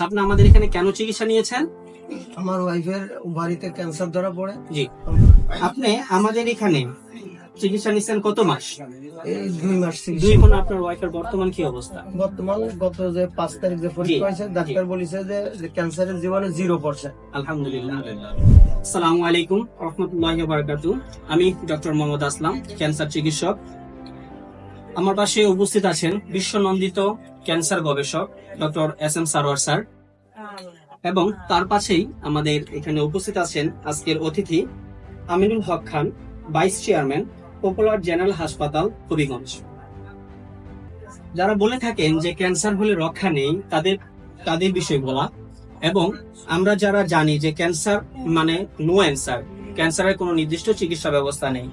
আপনি আমাদের এখানে কেন চিকিৎসা নিয়েছেন? আমার ওয়াইফের বাড়িতে ক্যান্সার ধরা পড়ে। জি। আপনি আমাদের এখানে চিকিৎসা নিচ্ছেন কত মাস? এই 2 মাস চিকিৎসা। এখন আপনার ওয়াইফের বর্তমান কি অবস্থা? বর্তমান গত যে 5 তারিখ যে পরীক্ষা হয়েছে, ডাক্তার বলেছে যে ক্যান্সারের জীবাণু 0%। আলহামদুলিল্লাহ। আসসালামু আলাইকুম রাহমাতুল্লাহি ওয়া বারাকাতুহু। আমি ডক্টর মোহাম্মদ আসলাম, ক্যান্সার চিকিৎসক। আমার পাশে উপস্থিত আছেন বিশ্বনন্দিত ক্যান্সার গবেষক ডক্টর SM সারোয়ার স্যার, এবং তার পাশেই আমাদের এখানে উপস্থিত আছেন আজকের অতিথি আমিনুল হক খান, ভাইস চেয়ারম্যান, পপুলার জেনারেল হাসপাতাল, হবিগঞ্জ। যারা বলে থাকেন যে ক্যান্সার হলে রক্ষা নেই, তাদের বিষয় বলা, এবং আমরা যারা জানি যে ক্যান্সার মানে নো অ্যান্সার, ক্যান্সারের কোনো নির্দিষ্ট চিকিৎসা ব্যবস্থা নেই,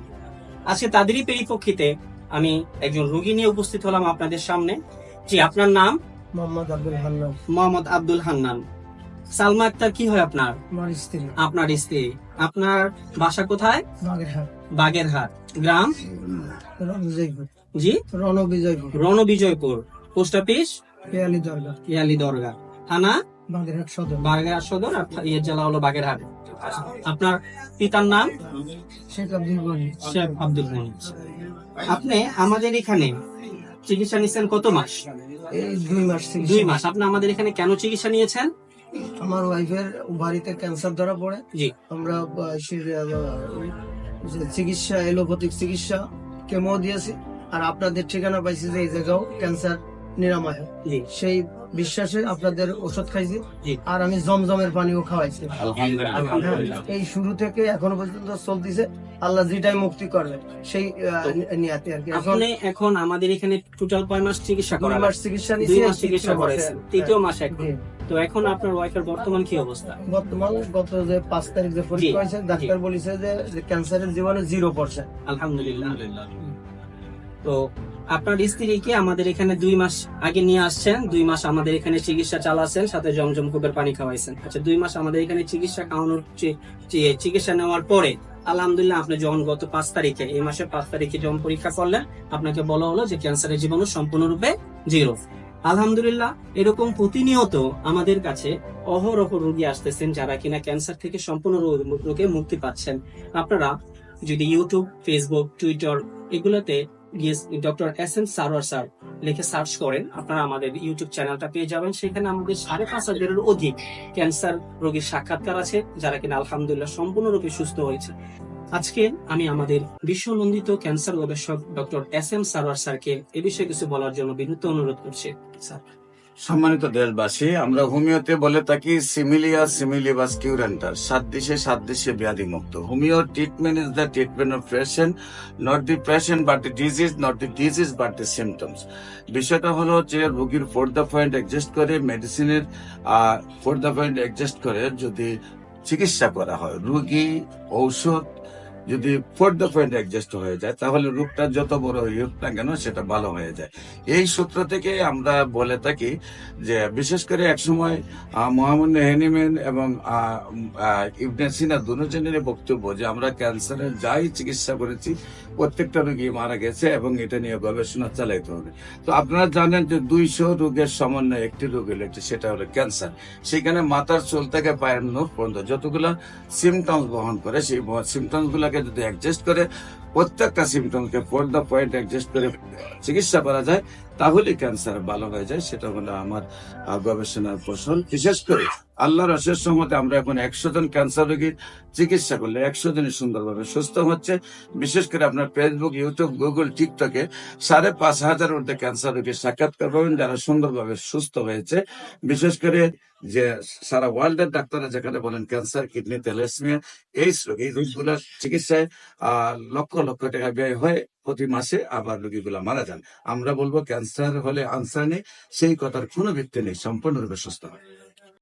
আজকে তাদেরই পরিপ্রেক্ষিতে আমি একজন রোগী নিয়ে উপস্থিত হলাম আপনাদের সামনে। জি, আপনার নাম? মোহাম্মদ আব্দুল হান্নান। মোহাম্মদ আব্দুল হান্নান। সালমা আক্তার কি হয় আপনার? আমার স্ত্রী। আপনার স্ত্রী। আপনার বাসা কোথায়? বাগেরহাট। বাগেরহাট। গ্রাম? রণবিজয়পুর। জি, রণবিজয়পুর। রণবিজয়পুর। Post office? পেয়ালি দরগা। ইয়ালি দরগা। থানা? বাগেরহাট সদর। বাগেরহাট সদর। আর জেলা হলো বাগেরহাট। আপনার পিতার নাম? শেখ আব্দুল গনি। শেখ আব্দুল গনি। আপনি আমাদের এখানে চিকিৎসা নিচ্ছেন কত মাস? এই 2 মাস চিকিৎসা। 2 মাস। আপনি আমাদের এখানে কেন চিকিৎসা নিয়েছেন? আমার ওয়াইফের বাড়িতে ক্যান্সার ধরা পড়ে। জি। আমরা চিকিৎসা, এলোপ্যাথিক চিকিৎসা, কেমো দিয়েছি। আর আপনাদের ঠিকানা পাইছি যে এই জায়গাও ক্যান্সার নিরাময় হয়। জি। সেই বিশ্বাসে আপনাদের ওষুধ খাইছি। জি। আর আমি জমজমের পানিও খাওয়াইছি। আলহামদুলিল্লাহ। এই শুরু থেকে এখনো পর্যন্ত চলতেছে। আল্লাহ যেটাই মুক্তি করবে সেই নিয়াতে আর কি। এখন আমাদের এখানে টোটাল কয় মাস চিকিৎসা 2 করা? মাস চিকিৎসা 2 নিয়েছি। মাস চিকিৎসা করেছেন, তৃতীয় মাস এখন। জি। তো এখন আপনার ওয়াইফের বর্তমান কি অবস্থা? বর্তমান গত যে 5 তারিখ যে পরীক্ষা হয়েছে, ডাক্তার বলেছে যে ক্যান্সারের জীবাণু 0%। আলহামদুলিল্লাহ। তো আপনার স্ত্রীকে আমাদের এখানে 2 মাস আগে নিয়ে আসছেন, 2 মাস আমাদের এখানে চিকিৎসা চালাচ্ছেন, সাথে জমজম কূপের পানি খাওয়াইছেন। আচ্ছা, 2 মাস আমাদের এখানে চিকিৎসা খাওয়ানোর চিকিৎসা নেওয়ার পরে আলহামদুলিল্লাহ আপনি যখন গত 5 তারিখে, এই মাসের 5 তারিখে যখন পরীক্ষা করলেন, আপনাকে বলা হলো যে ক্যান্সারের জীবাণু সম্পূর্ণরূপে 0। আলহামদুলিল্লাহ, এরকম প্রতিনিয়ত আমাদের কাছে অহরহ রোগী আসতেছেন যারা কিনা ক্যান্সার থেকে সম্পূর্ণ রোগে মুক্তি পাচ্ছেন। আপনারা যদি ইউটিউব, ফেসবুক, টুইটার এগুলোতে ডক্টর SM সারোয়ার স্যার লিখে সার্চ করেন, আপনারা আমাদের ইউটিউব চ্যানেলটা পেয়ে যাবেন। সেখানে আমাদের 5,500-এর অধিক ক্যান্সার রোগীর সাক্ষাৎকার আছে যারা কিনা আলহামদুলিল্লাহ সম্পূর্ণরূপে সুস্থ হয়েছে। আজকে আমি আমাদের বিশ্বনন্দিত ক্যান্সার গবেষক ডক্টর SM সারোয়ার স্যারকে এ বিষয়ে কিছু বলার জন্য বিনীত অনুরোধ করছি। স্যার। সম্মানিত দেশবাসী, আমরা হোমিওতে বলে থাকি সিমিলিয়া সিমিলিবাস কিউরেন্টার, 7 দেশে ব্যাধি মুক্ত। Homeo treatment is the treatment of patient, not the patient but the disease, not the disease but the symptoms. বিষয়টা হলো যে রোগীর 4 পয়েন্ট এডজাস্ট করে, মেডিসিনের 4 পয়েন্ট এডজাস্ট করে যদি চিকিৎসা করা হয়, রোগী ঔষধ যদি 4 পয়েন্ট অ্যাডজাস্ট হয়ে যায়, তাহলে রোগটা যত বড় হোক না কেন সেটা ভালো হয়ে যায়। এই সূত্র থেকে আমরা বলে থাকি যে বিশেষ করে একসময় মোহাম্মদ হেনিম্যান এবং ইবনে সিনা দুজনেরই বক্তব্য যে আমরা ক্যান্সারের যাই চিকিৎসা করেছি প্রত্যেকটা রোগী মারা গেছে এবং এটা নিয়ে গবেষণা চালাইতে হবে। তো আপনারা জানেন যে 200 রোগের সমন্বয়ে একটি রোগ হলো, সেটা হলো ক্যান্সার। সেখানে মাথার চুল থেকে পায়ের নখ পর্যন্ত যতগুলো সিমটমস বহন করে, সেই সিমটমস গুলাকে যদি অ্যাডজাস্ট করে, প্রত্যেকটা সিমটমকে 4 পয়েন্ট অ্যাডজাস্ট করে চিকিৎসা করা যায়, তাহলে ক্যান্সার ভালো হয়ে যায়। সেটা হলো আমার গবেষণার ফসল। বিশেষ করে আল্লাহর অশেষ রহমতে আমরা এখন 100 জন ক্যান্সার রোগীর চিকিৎসা করলে 100 জনই সুন্দরভাবে সুস্থ হচ্ছে। বিশেষ করে আপনার ফেসবুক, ইউটিউব, গুগল, টিকটকে 5,500 ঊর্ধ্বে ক্যান্সার রোগীর সাক্ষাৎকার পাবেন যারা সুন্দরভাবে সুস্থ হয়েছে। বিশেষ করে যে সারা ওয়ার্ল্ডের ডাক্তাররা যেখানে বলেন ক্যান্সার, কিডনি, থ্যালাসেমিয়া, এইডস রোগ, এই রোগগুলোর চিকিৎসায় লক্ষ লক্ষ টাকা ব্যয় হয় প্রতি মাসে, আবার রোগীগুলা মারা যান। আমরা বলবো ক্যান্সার হলে আনসার নেই, সেই কথার কোনো ভিত্তি নেই, সম্পূর্ণরূপে সুস্থ হয়।